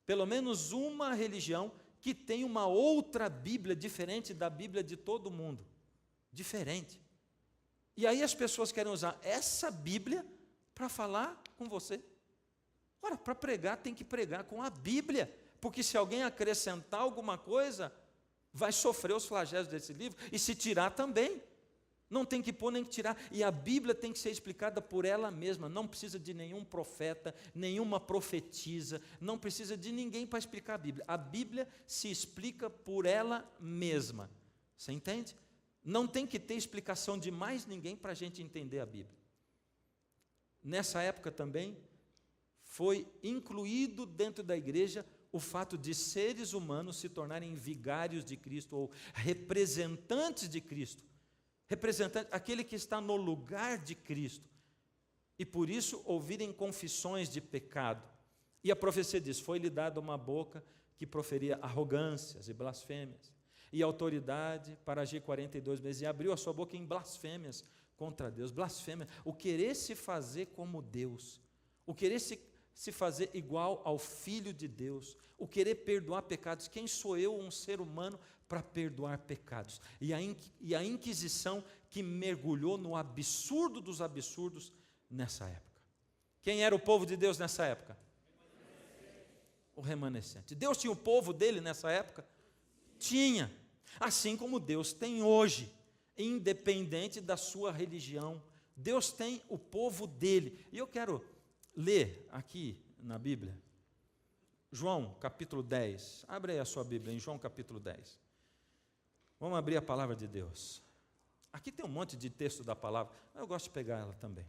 pelo menos uma religião que tem uma outra Bíblia diferente da Bíblia de todo mundo. Diferente. E aí as pessoas querem usar essa Bíblia para falar com você. Ora, para pregar tem que pregar com a Bíblia, porque se alguém acrescentar alguma coisa, vai sofrer os flagelos desse livro, e se tirar também. Não tem que pôr nem que tirar, e a Bíblia tem que ser explicada por ela mesma, não precisa de nenhum profeta, nenhuma profetisa, não precisa de ninguém para explicar a Bíblia. A Bíblia se explica por ela mesma. Você entende? Não tem que ter explicação de mais ninguém para a gente entender a Bíblia. Nessa época também, foi incluído dentro da igreja o fato de seres humanos se tornarem vigários de Cristo, ou representantes de Cristo. Representante, aquele que está no lugar de Cristo. E por isso ouvirem confissões de pecado. E a profecia diz, foi-lhe dada uma boca que proferia arrogâncias e blasfêmias, e autoridade para agir 42 meses, e abriu a sua boca em blasfêmias contra Deus. Blasfêmia, o querer se fazer como Deus, o querer se fazer igual ao Filho de Deus, o querer perdoar pecados. Quem sou eu, um ser humano, para perdoar pecados? E a Inquisição que mergulhou no absurdo dos absurdos nessa época. Quem era o povo de Deus nessa época? O remanescente. Deus tinha o povo dele nessa época? Tinha. Assim como Deus tem hoje, independente da sua religião, Deus tem o povo dele. E eu quero ler aqui na Bíblia, João capítulo 10. Abre aí a sua Bíblia em João capítulo 10. Vamos abrir a palavra de Deus. Aqui tem um monte de texto da palavra, mas eu gosto de pegar ela também.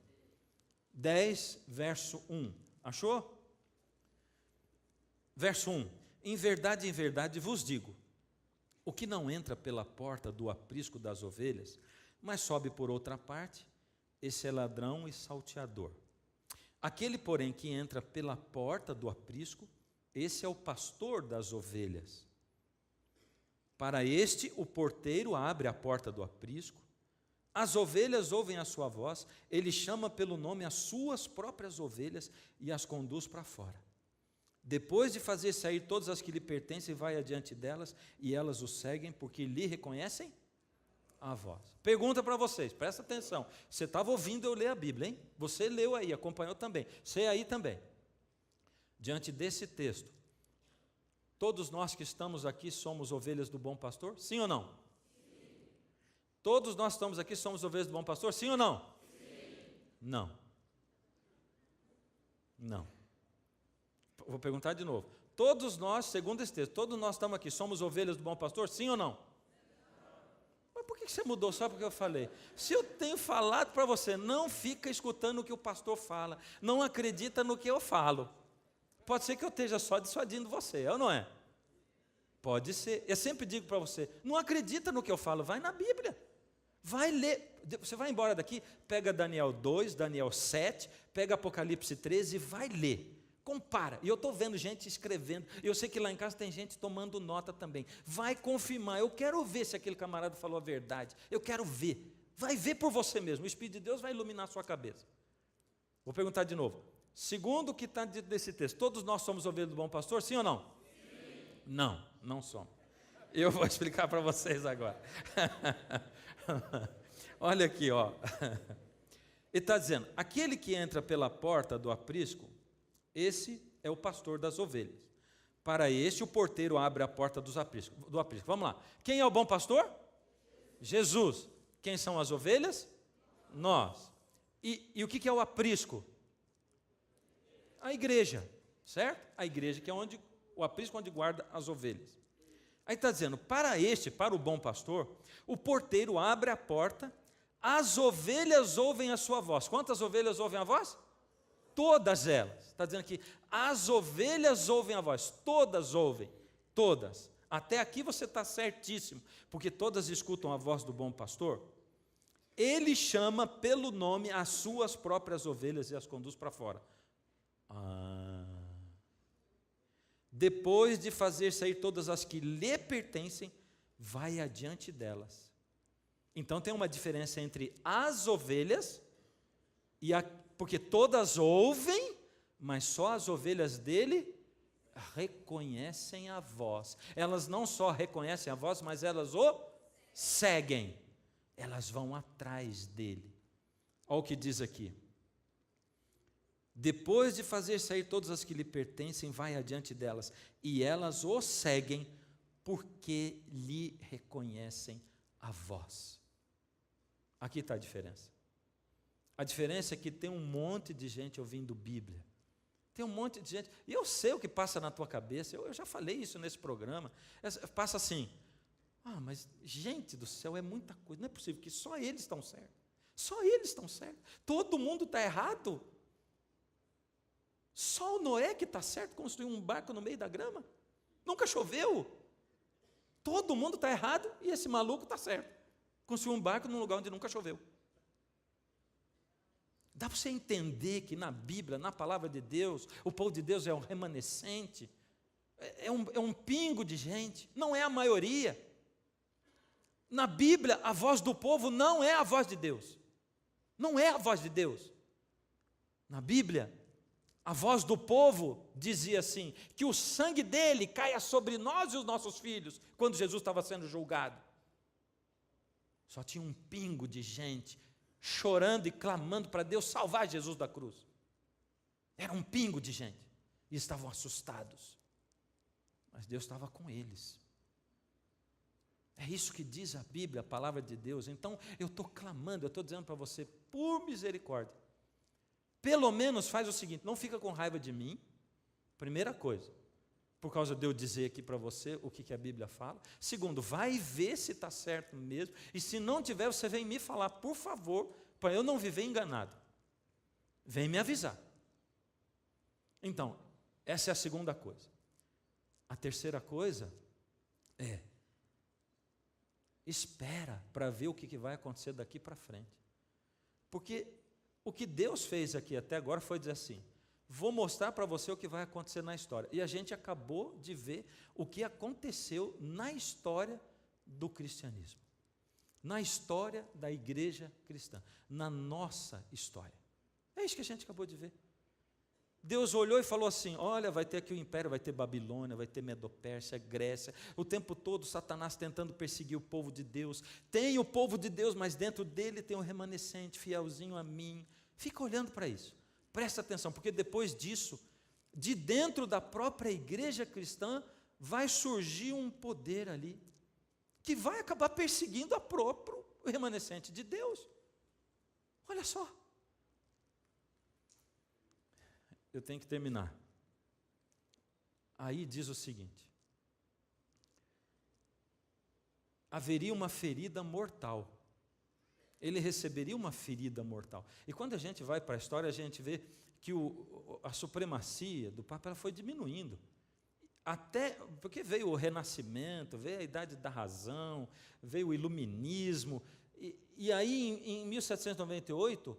10, verso 1. Achou? Verso 1. Em verdade vos digo, o que não entra pela porta do aprisco das ovelhas, mas sobe por outra parte, esse é ladrão e salteador. Aquele, porém, que entra pela porta do aprisco, esse é o pastor das ovelhas. Para este, o porteiro abre a porta do aprisco, as ovelhas ouvem a sua voz, ele chama pelo nome as suas próprias ovelhas e as conduz para fora. Depois de fazer sair todas as que lhe pertencem, vai adiante delas, e elas o seguem, porque lhe reconhecem a voz. Pergunta para vocês, presta atenção. Você estava ouvindo eu ler a Bíblia, hein? Você leu aí, acompanhou também. Você aí também. Diante desse texto, todos nós que estamos aqui somos ovelhas do bom pastor? Sim ou não? Sim. Todos nós que estamos aqui somos ovelhas do bom pastor? Sim ou não? Sim. Não. Não. Vou perguntar de novo. Todos nós, segundo esse texto, todos nós estamos aqui, somos ovelhas do bom pastor? Sim ou não? Mas por que você mudou só porque eu falei? Se eu tenho falado para você, não fica escutando o que o pastor fala, não acredita no que eu falo. Pode ser que eu esteja só dissuadindo você, é ou não é? Pode ser. Eu sempre digo para você, não acredita no que eu falo, vai na Bíblia. Vai ler. Você vai embora daqui, pega Daniel 2, Daniel 7, pega Apocalipse 13 e vai ler. Compara. E eu estou vendo gente escrevendo. Eu sei que lá em casa tem gente tomando nota também. Vai confirmar. Eu quero ver se aquele camarada falou a verdade. Eu quero ver. Vai ver por você mesmo. O Espírito de Deus vai iluminar a sua cabeça. Vou perguntar de novo. Segundo o que está dito nesse texto, todos nós somos ovelhas do bom pastor, sim ou não? Sim. Não, não somos. Eu vou explicar para vocês agora. Olha aqui, ó. Ele está dizendo, aquele que entra pela porta do aprisco, esse é o pastor das ovelhas. Para este, o porteiro abre a porta do aprisco. Vamos lá. Quem é o bom pastor? Jesus. Quem são as ovelhas? Nós. E o que é o aprisco? A igreja, certo? A igreja que é onde o aprisco onde guarda as ovelhas. Aí está dizendo, para o bom pastor, o porteiro abre a porta, as ovelhas ouvem a sua voz. Quantas ovelhas ouvem a voz? Todas elas. Está dizendo aqui, as ovelhas ouvem a voz, todas ouvem, todas. Até aqui você está certíssimo, porque todas escutam a voz do bom pastor. Ele chama pelo nome as suas próprias ovelhas e as conduz para fora. Depois de fazer sair todas as que lhe pertencem, vai adiante delas. Então tem uma diferença entre as ovelhas e porque todas ouvem, mas só as ovelhas dele reconhecem a voz. Elas não só reconhecem a voz, mas elas o seguem. Elas vão atrás dele. Olha o que diz aqui. Depois de fazer sair todas as que lhe pertencem, vai adiante delas, e elas o seguem, porque lhe reconhecem a voz. Aqui está a diferença. A diferença é que tem um monte de gente ouvindo Bíblia. Tem um monte de gente, e eu sei o que passa na tua cabeça, eu já falei isso nesse programa, passa assim, mas gente do céu, é muita coisa, não é possível que só eles estão certos, só eles estão certos, todo mundo está errado, só o Noé que está certo, construiu um barco no meio da grama, nunca choveu, todo mundo está errado e esse maluco está certo, construiu um barco num lugar onde nunca choveu. Dá para você entender que na Bíblia, na palavra de Deus, o povo de Deus é um remanescente, é um pingo de gente, não é a maioria. Na Bíblia, a voz do povo não é a voz de Deus, não é a voz de Deus. Na Bíblia, a voz do povo dizia assim, que o sangue dele caia sobre nós e os nossos filhos, quando Jesus estava sendo julgado. Só tinha um pingo de gente, chorando e clamando para Deus salvar Jesus da cruz. Era um pingo de gente, e estavam assustados, mas Deus estava com eles. É isso que diz a Bíblia, a palavra de Deus. Então, eu estou clamando, eu estou dizendo para você, por misericórdia, pelo menos faz o seguinte, não fica com raiva de mim, primeira coisa, por causa de eu dizer aqui para você o que a Bíblia fala. Segundo, vai ver se está certo mesmo, e se não tiver, você vem me falar, por favor, para eu não viver enganado. Vem me avisar. Então, essa é a segunda coisa. A terceira coisa é, espera para ver o que vai acontecer daqui para frente. Porque o que Deus fez aqui até agora foi dizer assim, vou mostrar para você o que vai acontecer na história. E a gente acabou de ver o que aconteceu na história do cristianismo. Na história da igreja cristã. Na nossa história. É isso que a gente acabou de ver. Deus olhou e falou assim, olha, vai ter aqui o império, vai ter Babilônia, vai ter Medopérsia, Grécia, o tempo todo Satanás tentando perseguir o povo de Deus, tem o povo de Deus, mas dentro dele tem um remanescente, fielzinho a mim, fica olhando para isso, presta atenção, porque depois disso, de dentro da própria igreja cristã, vai surgir um poder ali, que vai acabar perseguindo o próprio remanescente de Deus, olha só. Eu tenho que terminar. Aí diz o seguinte: haveria uma ferida mortal. Ele receberia uma ferida mortal. E quando a gente vai para a história, a gente vê que a supremacia do Papa ela foi diminuindo. Até, porque veio o Renascimento, veio a Idade da Razão, veio o Iluminismo. E aí, em 1798,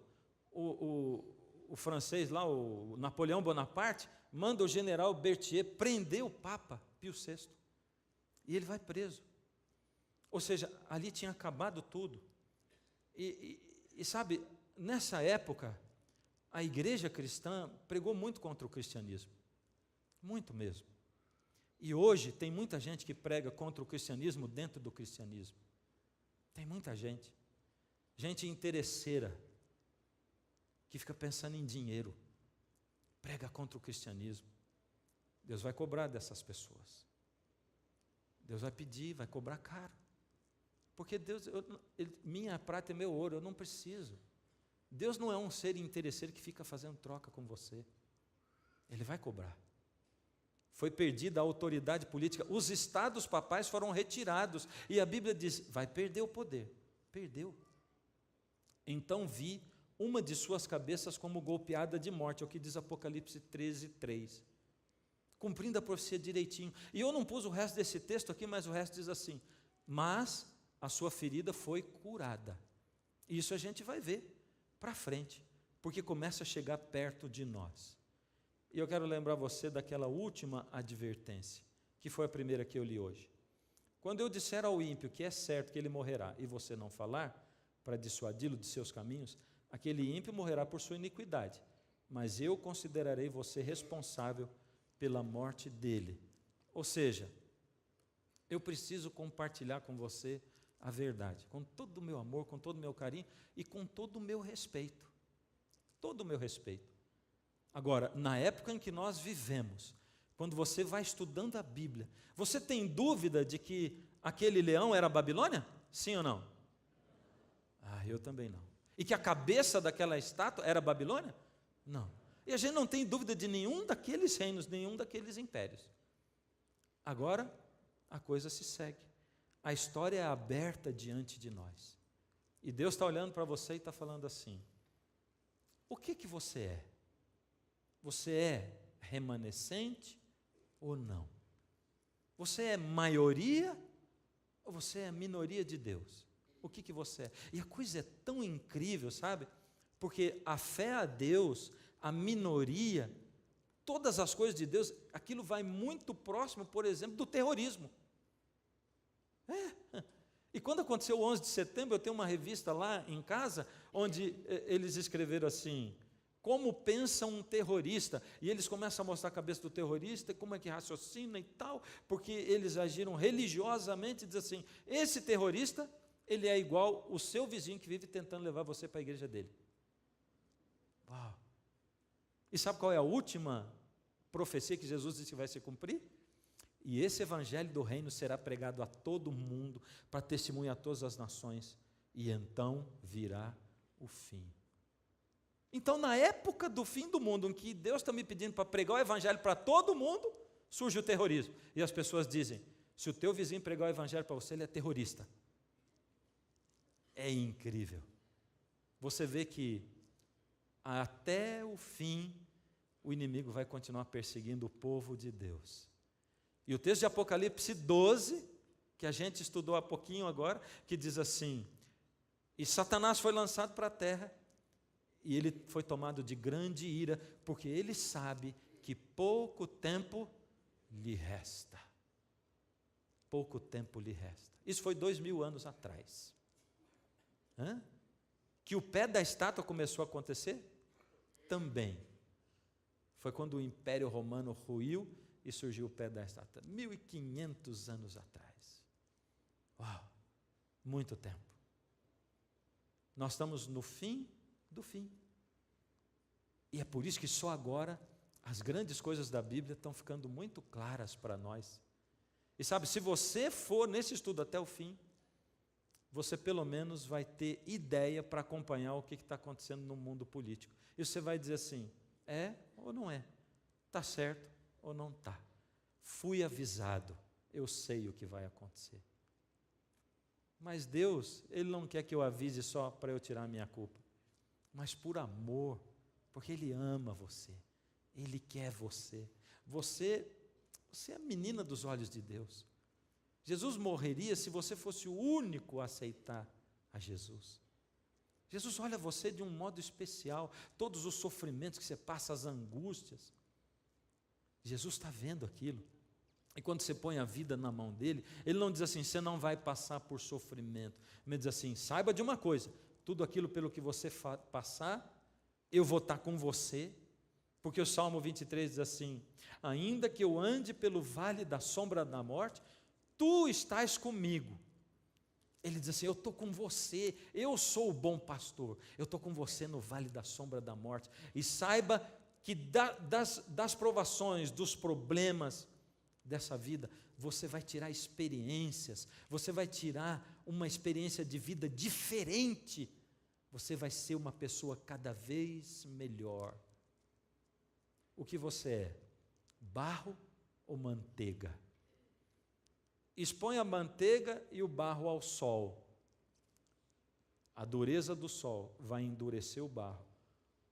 o francês lá, o Napoleão Bonaparte, manda o general Berthier prender o Papa Pio VI. E ele vai preso. Ou seja, ali tinha acabado tudo. E sabe, nessa época, a igreja cristã pregou muito contra o cristianismo. Muito mesmo. E hoje tem muita gente que prega contra o cristianismo dentro do cristianismo. Tem muita gente. Gente interesseira, que fica pensando em dinheiro, prega contra o cristianismo. Deus vai cobrar dessas pessoas. Deus vai pedir, vai cobrar caro. Porque Deus, minha prata é meu ouro, eu não preciso. Deus não é um ser interesseiro que fica fazendo troca com você. Ele vai cobrar. Foi perdida a autoridade política, os estados papais foram retirados, e a Bíblia diz, vai perder o poder. Perdeu. Então vi uma de suas cabeças como golpeada de morte, é o que diz Apocalipse 13:3, cumprindo a profecia direitinho. E eu não pus o resto desse texto aqui, mas o resto diz assim, mas a sua ferida foi curada. Isso a gente vai ver para frente, porque começa a chegar perto de nós. E eu quero lembrar você daquela última advertência, que foi a primeira que eu li hoje. Quando eu disser ao ímpio que é certo que ele morrerá, e você não falar, para dissuadi-lo de seus caminhos, aquele ímpio morrerá por sua iniquidade, mas eu considerarei você responsável pela morte dele. Ou seja, eu preciso compartilhar com você a verdade, com todo o meu amor, com todo o meu carinho e com todo o meu respeito. Todo o meu respeito. Agora, na época em que nós vivemos, quando você vai estudando a Bíblia, você tem dúvida de que aquele leão era a Babilônia? Sim ou não? Ah, eu também não. E que a cabeça daquela estátua era a Babilônia? Não. E a gente não tem dúvida de nenhum daqueles reinos, nenhum daqueles impérios. Agora, a coisa se segue. A história é aberta diante de nós. E Deus está olhando para você e está falando assim, o que você é? Você é remanescente ou não? Você é maioria ou você é minoria de Deus? O que você é? E a coisa é tão incrível, sabe? Porque a fé a Deus, a minoria, todas as coisas de Deus, aquilo vai muito próximo, por exemplo, do terrorismo. E quando aconteceu o 11 de setembro, eu tenho uma revista lá em casa, onde eles escreveram assim, como pensa um terrorista, e eles começam a mostrar a cabeça do terrorista, como é que raciocina e tal, porque eles agiram religiosamente, e diz assim, esse terrorista, ele é igual o seu vizinho que vive tentando levar você para a igreja dele. Uau! E sabe qual é a última profecia que Jesus disse que vai se cumprir? E esse evangelho do reino será pregado a todo mundo, para testemunhar a todas as nações, e então virá o fim. Então, na época do fim do mundo, em que Deus está me pedindo para pregar o evangelho para todo mundo, surge o terrorismo. E as pessoas dizem, se o teu vizinho pregar o evangelho para você, ele é terrorista. É incrível. Você vê que até o fim, o inimigo vai continuar perseguindo o povo de Deus. E o texto de Apocalipse 12, que a gente estudou há pouquinho agora, que diz assim, e Satanás foi lançado para a terra, e ele foi tomado de grande ira, porque ele sabe que pouco tempo lhe resta. Pouco tempo lhe resta. Isso foi 2000 anos atrás. Que o pé da estátua começou a acontecer? Também. Foi quando o Império Romano ruiu e surgiu o pé da estátua. 1500 anos atrás. Uau! Muito tempo. Nós estamos no fim do fim. E é por isso que só agora as grandes coisas da Bíblia estão ficando muito claras para nós. E sabe, se você for nesse estudo até o fim, você pelo menos vai ter ideia para acompanhar o que está acontecendo no mundo político. E você vai dizer assim, é ou não é? Está certo ou não está? Fui avisado, eu sei o que vai acontecer. Mas Deus, Ele não quer que eu avise só para eu tirar a minha culpa, mas por amor, porque Ele ama você, Ele quer você. Você é a menina dos olhos de Deus. Jesus morreria se você fosse o único a aceitar a Jesus. Jesus olha você de um modo especial, todos os sofrimentos que você passa, as angústias. Jesus está vendo aquilo. E quando você põe a vida na mão dele, ele não diz assim, você não vai passar por sofrimento. Ele diz assim, saiba de uma coisa, tudo aquilo pelo que você passar, eu vou estar com você. Porque o Salmo 23 diz assim, ainda que eu ande pelo vale da sombra da morte, tu estás comigo. Ele diz assim, eu estou com você, eu sou o bom pastor, eu estou com você no vale da sombra da morte. E saiba que das provações, dos problemas dessa vida, você vai tirar experiências, você vai tirar uma experiência de vida diferente, você vai ser uma pessoa cada vez melhor. O que você é? Barro ou manteiga? Expõe a manteiga e o barro ao sol. A dureza do sol vai endurecer o barro,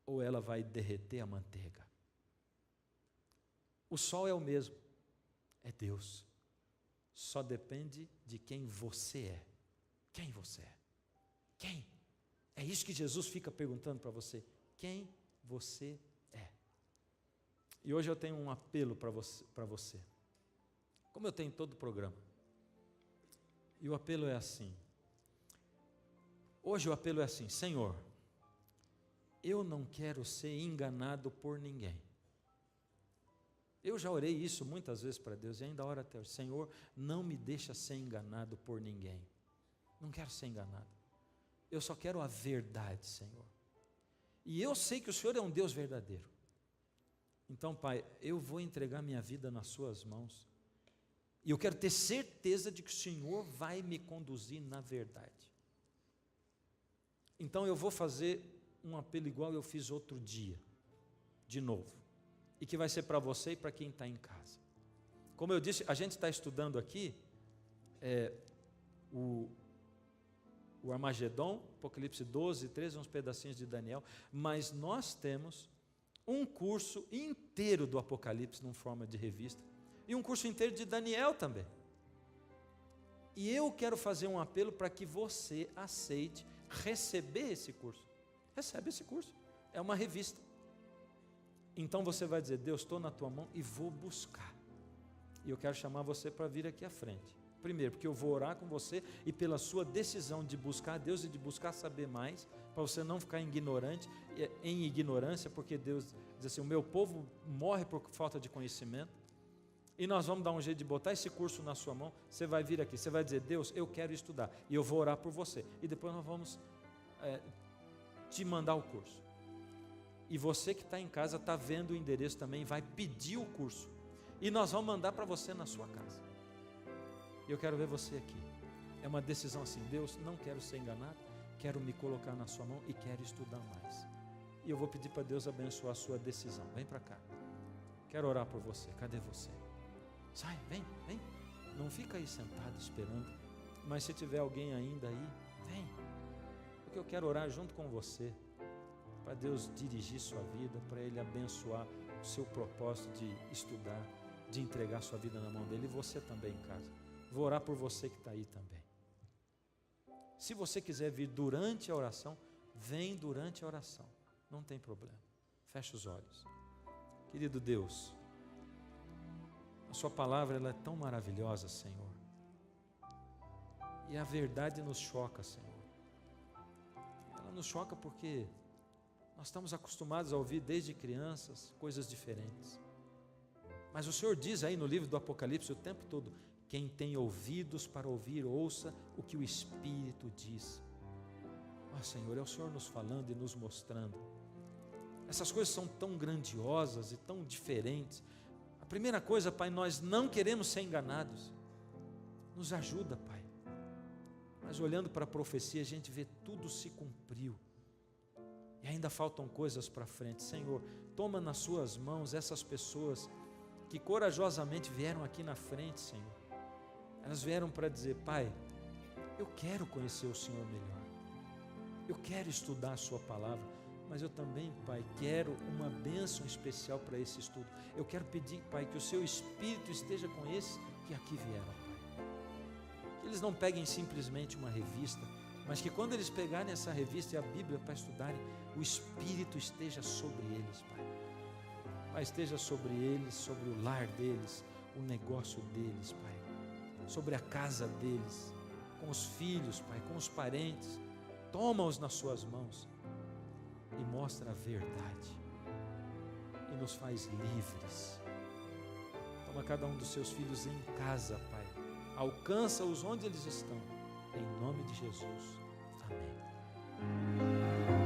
ou ela vai derreter a manteiga. O sol é o mesmo, é Deus. Só depende de quem você é. Quem você é? Quem? É isso que Jesus fica perguntando para você. Quem você é? E hoje eu tenho um apelo para você. Como eu tenho em todo o programa. E o apelo é assim. Hoje o apelo é assim, Senhor, eu não quero ser enganado por ninguém. Eu já orei isso muitas vezes para Deus e ainda oro até hoje. Senhor, não me deixa ser enganado por ninguém. Não quero ser enganado. Eu só quero a verdade, Senhor. E eu sei que o Senhor é um Deus verdadeiro. Então, Pai, eu vou entregar minha vida nas suas mãos. E eu quero ter certeza de que o Senhor vai me conduzir na verdade. Então eu vou fazer um apelo igual eu fiz outro dia, de novo. E que vai ser para você e para quem está em casa. Como eu disse, a gente está estudando aqui o Armagedon, Apocalipse 12, 13, uns pedacinhos de Daniel, mas nós temos um curso inteiro do Apocalipse, numa forma de revista, e um curso inteiro de Daniel também. E eu quero fazer um apelo para que você aceite receber esse curso. Recebe esse curso, é uma revista. Então você vai dizer, Deus, estou na tua mão e vou buscar. E eu quero chamar você para vir aqui à frente. Primeiro, porque eu vou orar com você e pela sua decisão de buscar a Deus e de buscar saber mais, para você não ficar em ignorância, porque Deus diz assim, o meu povo morre por falta de conhecimento. E nós vamos dar um jeito de botar esse curso na sua mão. Você vai vir aqui, você vai dizer, Deus, eu quero estudar. E eu vou orar por você. E depois nós vamos te mandar o curso. E você que está em casa, está vendo o endereço também, vai pedir o curso. e nós vamos mandar para você na sua casa. E eu quero ver você aqui. É uma decisão assim: Deus, não quero ser enganado, quero me colocar na sua mão e quero estudar mais. E eu vou pedir para Deus abençoar a sua decisão. Vem para cá. Quero orar por você. Cadê você? Sai, vem. Não fica aí sentado esperando. Mas se tiver alguém ainda aí, vem. Porque eu quero orar junto com você, para Deus dirigir sua vida, para Ele abençoar o seu propósito de estudar, de entregar sua vida na mão dEle, e você também em casa. Vou orar por você que está aí também. Se você quiser vir durante a oração, vem durante a oração, não tem problema. Feche os olhos. Querido Deus, a sua palavra ela é tão maravilhosa, Senhor, e a verdade nos choca, Senhor. Ela nos choca porque nós estamos acostumados a ouvir desde crianças coisas diferentes. Mas o Senhor diz aí no livro do Apocalipse o tempo todo: quem tem ouvidos para ouvir, ouça o que o Espírito diz. Ó Senhor, é o Senhor nos falando e nos mostrando. Essas coisas são tão grandiosas e tão diferentes. A primeira coisa, Pai, nós não queremos ser enganados. Nos ajuda, Pai. Mas olhando para a profecia, a gente vê tudo se cumpriu. E ainda faltam coisas para frente. Senhor, toma nas suas mãos essas pessoas que corajosamente vieram aqui na frente, Senhor. Elas vieram para dizer: Pai, eu quero conhecer o Senhor melhor. Eu quero estudar a sua palavra, mas eu também, Pai, quero uma bênção especial para esse estudo. Eu quero pedir, Pai, que o seu Espírito esteja com esses que aqui vieram, Pai. Que eles não peguem simplesmente uma revista, mas que quando eles pegarem essa revista e a Bíblia para estudarem, o Espírito esteja sobre eles, Pai. Pai, esteja sobre eles, sobre o lar deles, o negócio deles, Pai. Sobre a casa deles, com os filhos, Pai, com os parentes. Toma-os nas suas mãos e mostra a verdade e nos faz livres. Toma cada um dos seus filhos em casa, Pai. Alcança-os onde eles estão, em nome de Jesus. Amém.